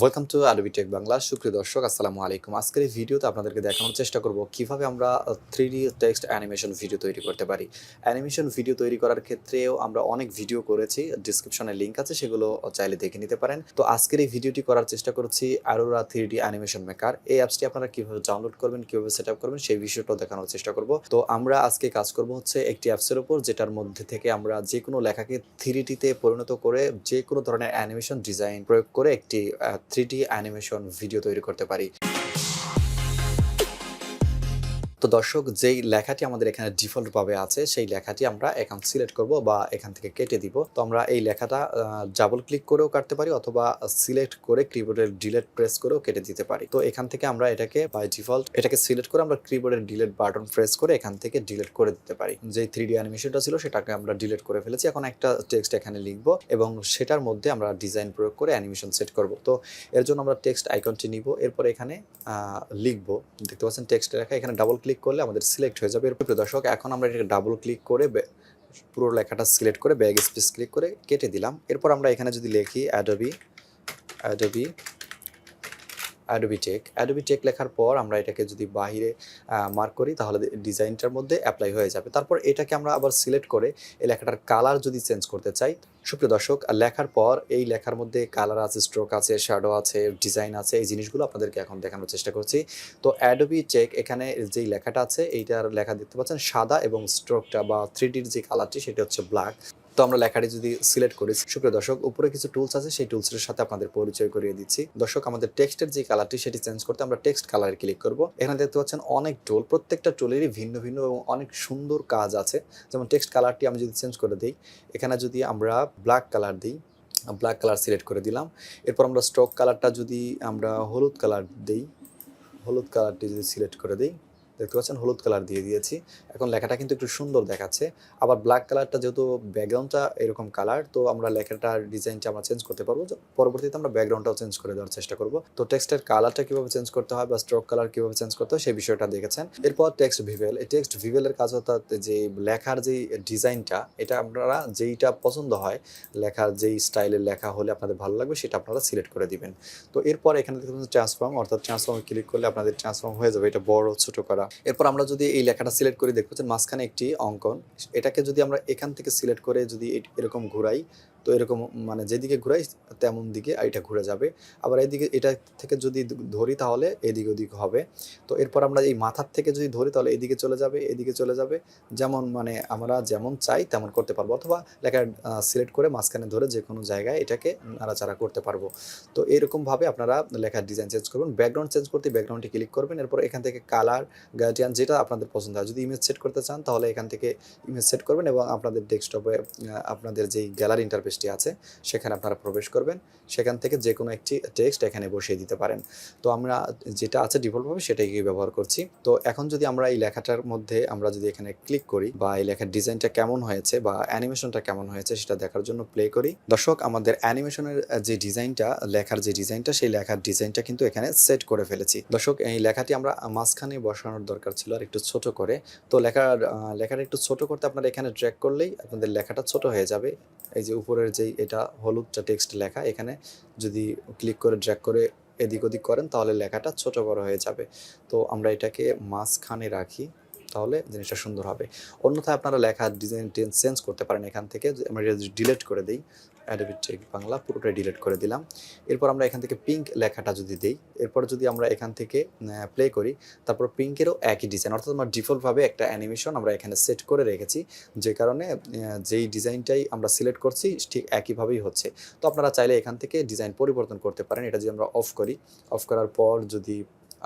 Welcome to Adobe tech Bangla. সুপ্রিয় দর্শক, আসসালামু আলাইকুম। আজকের এই ভিডিওতে আপনাদেরকে দেখানোর চেষ্টা করব কিভাবে আমরা 3D টেক্সট অ্যানিমেশন ভিডিও তৈরি করতে পারি। অ্যানিমেশন ভিডিও তৈরি করার ক্ষেত্রেও আমরা অনেক ভিডিও করেছি। ডেসক্রিপশনে লিংক আছে, সেগুলো চাইলে দেখে নিতে পারেন। তো আজকের এই ভিডিওটি করার চেষ্টা করছি Aurora 3D অ্যানিমেশন মেকার। এই অ্যাপসটি আপনারা কিভাবে ডাউনলোড করবেন, কিভাবে সেটআপ করবেন সেই বিষয়টাও দেখানোর চেষ্টা করব। তো আমরা আজকে কাজ করব হচ্ছে একটি অ্যাপসের উপর, যেটার মধ্যে থেকে আমরা যেকোনো লেখাকে 3D তে পরিণত করে যেকোনো ধরনের অ্যানিমেশন ডিজাইন প্রয়োগ করে একটি 3D অ্যানিমেশন ভিডিও তৈরি করতে পারি। তো দর্শক, যেই লেখাটি আমাদের এখানে ডিফল্ট ভাবে আছে সেই লেখাটি আমরা এখান সিলেক্ট করব বা এখান থেকে কেটে দিব। তো আমরা এই লেখাটা ডাবল ক্লিক করেও কাটতে পারি অথবা সিলেক্ট করে কিবোর্ডের ডিলিট প্রেস করেও কেটে দিতে পারি। তো এখান থেকে আমরা এটাকে বাই ডিফল্ট এটাকে সিলেক্ট করে আমরা কিবোর্ডের ডিলিট বাটন প্রেস করে এখান থেকে ডিলিট করে দিতে পারি। যে 3D অ্যানিমেশনটা ছিল সেটাকে আমরা ডিলিট করে ফেলেছি। এখন একটা টেক্সট এখানে লিখব এবং সেটার মধ্যে আমরা ডিজাইন প্রয়োগ করে অ্যানিমেশন সেট করব। তো এর জন্য আমরা টেক্সট আইকনটি নিব, এরপর এখানে লিখব। দেখতে পাচ্ছেন টেক্সট লেখা, এখানে ডাবল ক্লিক করলে আমাদের সিলেক্ট হয়ে যাবে। এরপর প্রিয় দর্শক, এখন আমরা এটাকে ডাবল ক্লিক করে পুরো লেখাটা সিলেক্ট করে ব্যাক স্পেস ক্লিক করে কেটে দিলাম। এরপর আমরা এখানে যদি লিখি অ্যাডোবি অ্যাডোবি টেক লেখার পর আমরা এটাকে যদি বাহিরে মার্ক করি তাহলে ডিজাইনটার মধ্যে অ্যাপ্লাই হয়ে যাবে। তারপর এটাকে আমরা আবার সিলেক্ট করে এই লেখাটার কালার যদি চেঞ্জ করতে চাই, সুপ্রিয় দর্শক, লেখার পর এই লেখার মধ্যে কালার আছে, স্ট্রোক আছে, শ্যাডো আছে, ডিজাইন আছে। এই জিনিসগুলো আপনাদেরকে এখন দেখানোর চেষ্টা করছি। তো অ্যাডোবি টেক এখানে যেই লেখাটা আছে এইটার লেখা দেখতে পাচ্ছেন সাদা এবং স্ট্রোকটা বা 3Dর যে কালারটি সেটা হচ্ছে ব্ল্যাক। তো আমরা লেখাটি যদি সিলেক্ট করি, সুপ্রিয় দর্শক, উপরে কিছু টুলস আছে, সেই টুলসের সাথে আপনাদের পরিচয় করিয়ে দিচ্ছি। দর্শক, আমাদের টেক্সটের যে কালারটি সেটি চেঞ্জ করতে আমরা টেক্সট কালারে ক্লিক করব। এখানে দেখতে পাচ্ছেন অনেক টুল, প্রত্যেকটা টুলেরই ভিন্ন ভিন্ন এবং অনেক সুন্দর কাজ আছে। যেমন টেক্সট কালারটি আমি যদি চেঞ্জ করে দিই, এখানে যদি আমরা ব্ল্যাক কালার দিই, ব্ল্যাক কালার সিলেক্ট করে দিলাম। এরপর আমরা স্ট্রোক কালারটা যদি আমরা হলুদ কালার দিই, হলুদ কালারটি যদি সিলেক্ট করে দিই, দেখতে পাচ্ছেন হলুদ কালার দিয়ে দিয়েছি। এখন লেখাটা কিন্তু একটু সুন্দর দেখাচ্ছে। আবার ব্ল্যাক কালারটা যেহেতু ব্যাকগ্রাউন্ডটা এরকম কালার, তো আমরা লেখাটার ডিজাইনটা আমরা চেঞ্জ করতে পারবো। পরবর্তীতে আমরা ব্যাকগ্রাউন্ডটাও চেঞ্জ করে দেওয়ার চেষ্টা করব। তো টেক্সটের কালারটা কিভাবে চেঞ্জ করতে হয় বা স্ট্রোক কালার কিভাবে চেঞ্জ করতে হয় সেই বিষয়টা দেখেছেন। এরপর টেক্সট ভিভেল, এই টেক্সট ভিভেলের কাজ অর্থাৎ যে লেখার যেই ডিজাইনটা, এটা আপনারা যেইটা পছন্দ হয়, লেখার যেই স্টাইলের লেখা হলে আপনাদের ভালো লাগবে সেটা আপনারা সিলেক্ট করে দিবেন। তো এরপর এখানে দেখতে পাচ্ছেন ট্রান্সফর্ম, অর্থাৎ ট্রান্সফর্মে ক্লিক করলে আপনাদের ট্রান্সফর্ম হয়ে যাবে, এটা বড় ছোট করা। এরপর আমরা যদি এই লেখাটা সিলেক্ট করি, দেখতে পাচ্ছেন মাঝখানে একটি অঙ্কন, এটাকে যদি আমরা এখান থেকে সিলেক্ট করে যদি এরকম ঘুরাই, তো এরকম মানে যেদিকে ঘুরাই তেমন দিকে এটা ঘুরে যাবে। আবার এইদিকে এটা থেকে যদি ধরি তাহলে এদিক ওদিক হবে। তো এরপর আমরা এই মাথার থেকে যদি ধরি তাহলে এদিকে চলে যাবে, এদিকে চলে যাবে। যেমন মানে আমরা যেমন চাই তেমন করতে পারবো, অথবা লেখা সিলেক্ট করে মাঝখানে ধরে যে কোনো জায়গায় এটাকে নাড়াচাড়া করতে পারবো। তো এরকমভাবে আপনারা লেখার ডিজাইন চেঞ্জ করবেন। ব্যাকগ্রাউন্ড চেঞ্জ করতে ব্যাকগ্রাউন্ডে ক্লিক করবেন। এরপর এখান থেকে কালার গার্ডিয়ান যেটা আপনাদের পছন্দ হয়, যদি ইমেজ সেট করতে চান তাহলে এখান থেকে ইমেজ সেট করবেন এবং আপনাদের ডেস্কটপে আপনাদের যেই গ্যালারি ইন্টারফেসটি আছে সেখানে আপনারা প্রবেশ করবেন। সেখান থেকে যে কোনো একটি টেক্সট এখানে বসিয়ে দিতে পারেন। তো আমরা যেটা আছে ডিফল্টভাবে সেটাই ব্যবহার করছি। তো এখন যদি আমরা এই লেখাটার মধ্যে আমরা যদি এখানে ক্লিক করি বা এই লেখার ডিজাইনটা কেমন হয়েছে বা অ্যানিমেশনটা কেমন হয়েছে সেটা দেখার জন্য প্লে করি। দর্শক, আমাদের অ্যানিমেশনের যে ডিজাইনটা, লেখার যে ডিজাইনটা, সেই লেখার ডিজাইনটা কিন্তু এখানে সেট করে ফেলেছি। দর্শক, এই লেখাটি আমরা মাঝখানে বসানোর দরকার ছিল আর একটু ছোট করে। তো লেখাটা একটু ছোট করতে আপনারা এখানে ড্র্যাগ করলেই আপনাদের লেখাটা ছোট হয়ে যাবে। এই যে উপরের যেই এটা হলুদটা টেক্সট লেখা, এখানে যদি ক্লিক করে ড্র্যাগ করে এদিক ওদিক করেন তাহলে লেখাটা ছোট বড় হয়ে যাবে। তো আমরা এটাকে মাঝখানে রাখি, তাহলে জিনিসটা সুন্দর হবে। অন্যথায় আপনারা লেখার ডিজাইন চেঞ্জ করতে পারেন। এখান থেকে আমরা ডিলিট করে দিই, অ্যাডোবি টেক বাংলা পুরোটাই ডিলিট করে দিলাম। এরপর আমরা এখান থেকে পিঙ্ক লেখাটা যদি দিই, এরপর যদি আমরা এখান থেকে প্লে করি, তারপর পিঙ্কেরও একই ডিজাইন, অর্থাৎ আমরা ডিফল্টভাবে একটা অ্যানিমেশন আমরা এখানে সেট করে রেখেছি, যে কারণে যেই ডিজাইনটাই আমরা সিলেক্ট করছি ঠিক একইভাবেই হচ্ছে। তো আপনারা চাইলে এখান থেকে ডিজাইন পরিবর্তন করতে পারেন। এটা যদি আমরা অফ করি, অফ করার পর যদি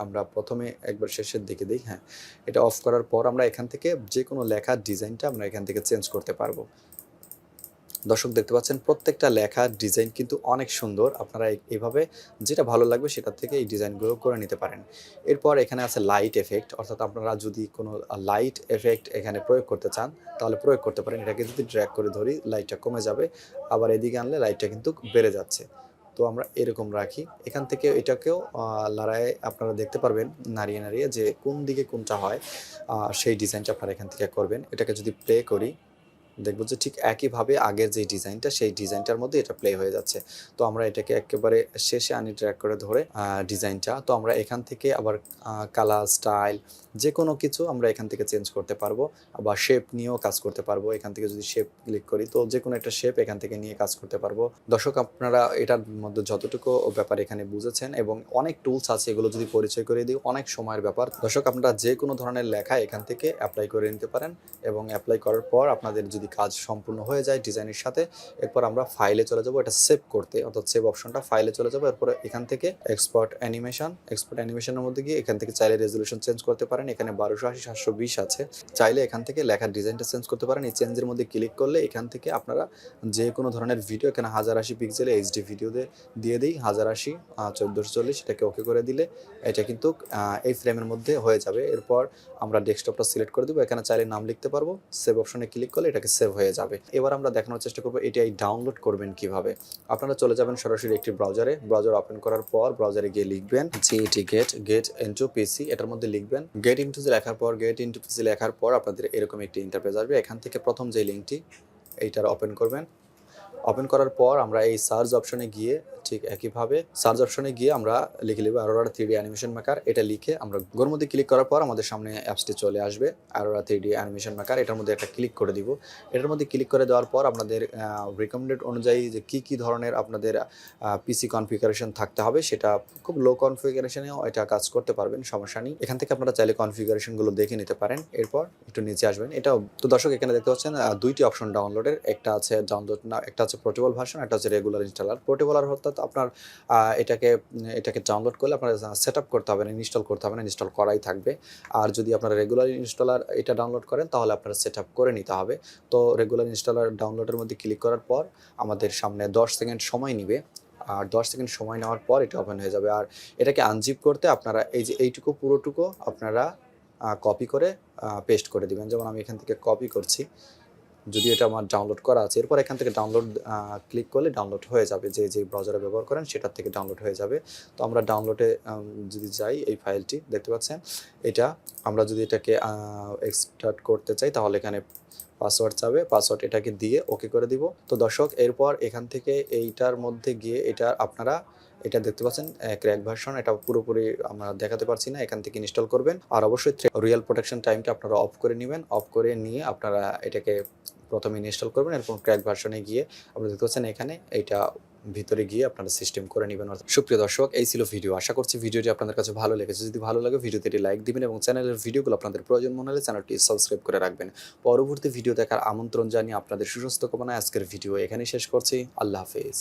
আমরা প্রথমে একবার শেষের দিকে দিই, হ্যাঁ, এটা অফ করার পর আমরা এখান থেকে যে কোনো লেখার ডিজাইনটা আমরা এখান থেকে চেঞ্জ করতে পারবো। দর্শক, দেখতে পাচ্ছেন প্রত্যেকটা লেখার ডিজাইন কিন্তু অনেক সুন্দর। আপনারা এইভাবে যেটা ভালো লাগবে সেটার থেকে এই ডিজাইনগুলো করে নিতে পারেন। এরপর এখানে আছে লাইট এফেক্ট, অর্থাৎ আপনারা যদি কোনো লাইট এফেক্ট এখানে প্রয়োগ করতে চান তাহলে প্রয়োগ করতে পারেন। এটাকে যদি ড্র্যাগ করে ধরি লাইটটা কমে যাবে, আবার এদিকে আনলে লাইটটা কিন্তু বেড়ে যাচ্ছে। তো আমরা এরকম রাখি। এখান থেকে এটাকেও লড়াইয়ে আপনারা দেখতে পারবেন নাড়িয়ে নাড়িয়ে যে কোন দিকে কোনটা হয়, সেই ডিজাইনটা আপনারা এখান থেকে করবেন। এটাকে যদি প্লে করি, দেখব যে ঠিক একইভাবে আগের যে ডিজাইনটা সেই ডিজাইনটার মধ্যে এটা প্লে হয়ে যাচ্ছে। তো আমরা এটাকে একেবারে শেষে আনি ড্র্যাগ করে ধরে ডিজাইনটা। তো আমরা এখান থেকে আবার কালার, স্টাইল যেকোনো কিছু আমরা এখান থেকে চেঞ্জ করতে পারবো বা শেপ নিয়েও কাজ করতে পারবো। এখান থেকে যদি শেপ ক্লিক করি তো যেকোনো একটা শেপ এখান থেকে নিয়ে কাজ করতে পারবো। দর্শক আপনারা এটার মধ্যে যতটুকু ব্যাপার এখানে বুঝেছেন এবং অনেক টুলস আছে এগুলো যদি পরিচয় করে দিই অনেক সময়ের ব্যাপার। দর্শক আপনারা যেকোনো ধরনের লেখা এখান থেকে এপ্লাই করে নিতে পারেন এবং এপ্লাই করার পর আপনাদের যদি কাজ সম্পূর্ণ হয়ে যায় ডিজাইনের সাথে, এরপর আমরা ফাইলে চলে যাব এটা সেভ করতে, অর্থাৎ সেভ অপশনটা ফাইলে চলে যাবো। এরপরে এখান থেকে এক্সপোর্ট অ্যানিমেশনের মধ্যে গিয়ে এখান থেকে চাইলে রেজলিউশন চেঞ্জ করতে পারেন। এখানে 1280 720 আছে। চাইলে এখান থেকে লেখার ডিজাইনটা চেঞ্জ করতে পারেন। এই চেঞ্জের মধ্যে ক্লিক করলে এখান থেকে আপনারা যে কোনো ধরনের ভিডিও, এখানে 1080 পিক্সেলে এইচডি ভিডিও দিয়ে দিই 1080 1440, এটাকে ওকে করে দিলে এটা কিন্তু এই ফ্রেমের মধ্যে হয়ে যাবে। এরপর আমরা ডেস্কটপটা সিলেক্ট করে দেবো, এখানে চাইলে নাম লিখতে পারবো, সেভ অপশনে ক্লিক করলে এটাকে সেভ হয়ে যাবে। এবার আমরা দেখানোর চেষ্টা করবো এটাই ডাউনলোড করবেন কিভাবে। আপনারা চলে যাবেন সরাসরি একটি ব্রাউজার ওপেন করার পর ব্রাউজারে গিয়ে লিখবেন গেট ইনটু পিসি, এটার মধ্যে লিখবেন গেট ইনটু পিসি লেখার পর আপনাদের এরকম একটি ইন্টারফেস আসবে। এখান থেকে প্রথম যে লিঙ্কটি এইটার ওপেন করবেন। ওপেন করার পর আমরা এই সার্চ অপশনে গিয়ে ঠিক একইভাবে সার্চ অপশনে গিয়ে আমরা লিখে নেব অ্যারোরা 3D অ্যানিমেশন মেকার। এটা লিখে আমরা গোর মধ্যে ক্লিক করার পর আমাদের সামনে অ্যাপসটি চলে আসবে অ্যারোরা 3D অ্যানিমেশন মেকার। এটার মধ্যে একটা ক্লিক করে দিব। এটার মধ্যে ক্লিক করে দেওয়ার পর আপনাদের রিকমেন্ডেড অনুযায়ী যে কী ধরনের আপনাদের পিসি কনফিগারেশন থাকতে হবে সেটা খুব লো কনফিগারেশনেও এটা কাজ করতে পারবেন, সমস্যা নেই। এখান থেকে আপনারা চাইলে কনফিগারেশনগুলো দেখে নিতে পারেন। এরপর একটু নিচে আসবেন। এটাও তো দর্শক এখানে দেখতে পাচ্ছেন দুইটি অপশন ডাউনলোডের, একটা আছে ডাউনলোড না, একটা আছে পোর্টেবল ভার্সন, একটা হচ্ছে রেগুলার ইনস্টলার। পোর্টেবল অর্থাৎ আপনার এটাকে ডাউনলোড করলে আপনার সেট আপ করতে হবে না, ইনস্টল করতে হবে না, ইনস্টল করাই থাকবে। আর যদি আপনারা রেগুলার ইনস্টলার এটা ডাউনলোড করেন তাহলে আপনারা সেট আপ করে নিতে হবে। তো রেগুলার ইনস্টলার ডাউনলোডের মধ্যে ক্লিক করার পর আমাদের সামনে 10 সেকেন্ড সময় নিবে। আর 10 সেকেন্ড সময় নেওয়ার পর এটা ওপেন হয়ে যাবে। আর এটাকে আনজিপ করতে আপনারা এই যে এইটুকু পুরোটুকু আপনারা কপি করে পেস্ট করে দিবেন। যেমন আমি এখান থেকে কপি করছি, যদি এটা আমার ডাউনলোড করা আছে। এরপর এখান থেকে ডাউনলোড ক্লিক করলে ডাউনলোড হয়ে যাবে, যে ব্রাউজারে ব্যবহার করেন সেটার থেকে ডাউনলোড হয়ে যাবে। তো আমরা ডাউনলোডে যদি যাই, এই ফাইলটি দেখতে পাচ্ছেন, এটা আমরা যদি এটাকে এক্সট্রাক্ট করতে চাই তাহলে এখানে পাসওয়ার্ড চাবে, পাসওয়ার্ড এটাকে দিয়ে ওকে করে দিব। তো দর্শক এরপর এখান থেকে এইটার মধ্যে গিয়ে এটা আপনারা এটা দেখতে পাচ্ছেন ক্র্যাক ভার্সন, এটা পুরোপুরি আমরা দেখাতে পারছি না, এখান থেকে ইনস্টল করবেন। আর অবশ্যই রিয়েল প্রোটেকশন টাইমটা আপনারা অফ করে নেবেন। অফ করে নিয়ে আপনারা এটাকে প্রথমে ইনস্টল করবেন। এরপর ক্র্যাক ভার্সনে গিয়ে আপনারা দেখতে পাচ্ছেন এখানে এইটা ভিতরে গিয়ে আপনারা সিস্টেম করে নেবেন। সুপ্রিয় দর্শক, এই ছিল ভিডিও। আশা করছি ভিডিওটি আপনাদের কাছে ভালো লেগেছে। যদি ভালো লাগে ভিডিওতে একটি লাইক দিবেন এবং চ্যানেলের ভিডিওগুলো আপনাদের প্রয়োজন মনে হলে চ্যানেলটি সাবস্ক্রাইব করে রাখবেন। পরবর্তী ভিডিও দেখার আমন্ত্রণ জানিয়ে আপনাদের সুস্বাস্থ্য কামনায় আজকের ভিডিও এখানেই শেষ করছি। আল্লাহ হাফেজ।